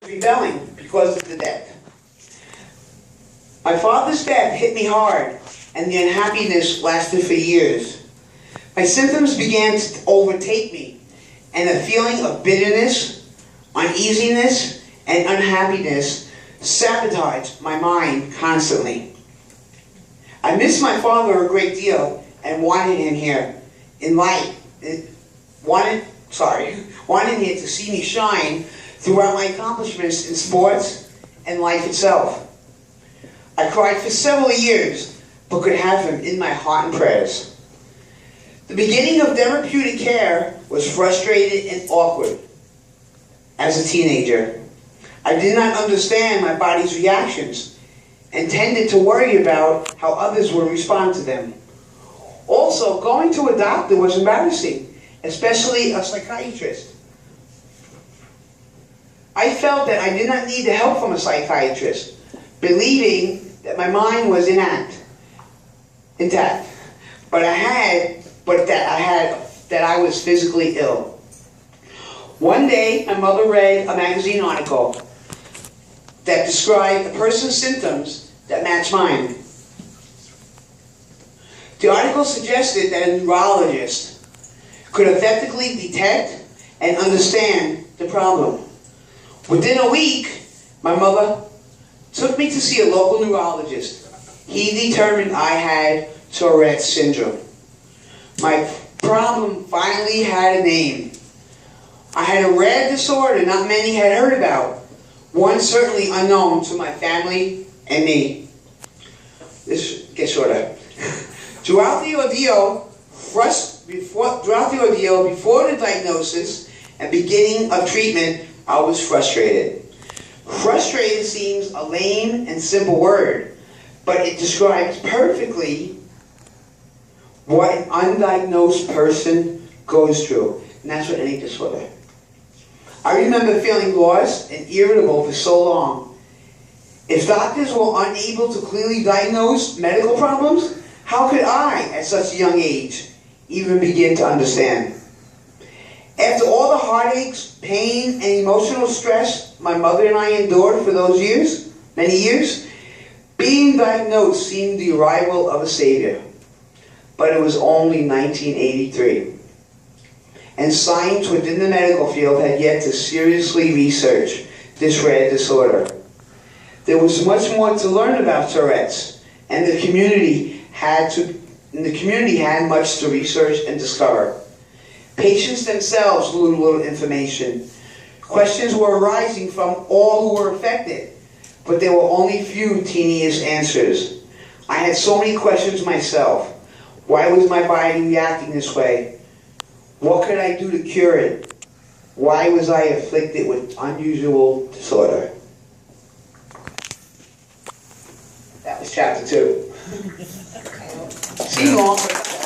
rebelling because of the death. My father's death hit me hard, and the unhappiness lasted for years. My symptoms began to overtake me, and a feeling of bitterness, uneasiness, and unhappiness sabotaged my mind constantly. I missed my father a great deal and wanted him here in life. Wanted him to see me shine throughout my accomplishments in sports and life itself. I cried for several years, but could have him in my heart and prayers. The beginning of therapeutic care was frustrated and awkward. As a teenager, I did not understand my body's reactions and tended to worry about how others would respond to them. Also, going to a doctor was embarrassing, especially a psychiatrist. I felt that I did not need the help from a psychiatrist, believing that my mind was intact, but that I was physically ill. One day, my mother read a magazine article that described a person's symptoms that matched mine. The article suggested that a neurologist could effectively detect and understand the problem. Within a week, my mother took me to see a local neurologist. He determined I had Tourette's syndrome. My problem finally had a name. I had a rare disorder not many had heard about, one certainly unknown to my family and me. This gets shorter. Throughout the ordeal, before the diagnosis and beginning of treatment, I was frustrated. Frustrated seems a lame and simple word, but it describes perfectly what an undiagnosed person goes through, and that's what any disorder. I remember feeling lost and irritable for so long. If doctors were unable to clearly diagnose medical problems, how could I, at such a young age, even begin to understand? After all the heartaches, pain, and emotional stress my mother and I endured for those years, many years, being diagnosed seemed the arrival of a savior. But it was only 1983. And science within the medical field had yet to seriously research this rare disorder. There was much more to learn about Tourette's, and the community had much to research and discover. Patients themselves knew little information. Questions were arising from all who were affected, but there were only few tedious answers. I had so many questions myself. Why was my body reacting this way? What could I do to cure it? Why was I afflicted with unusual disorder? That was chapter 2. Seemed long, but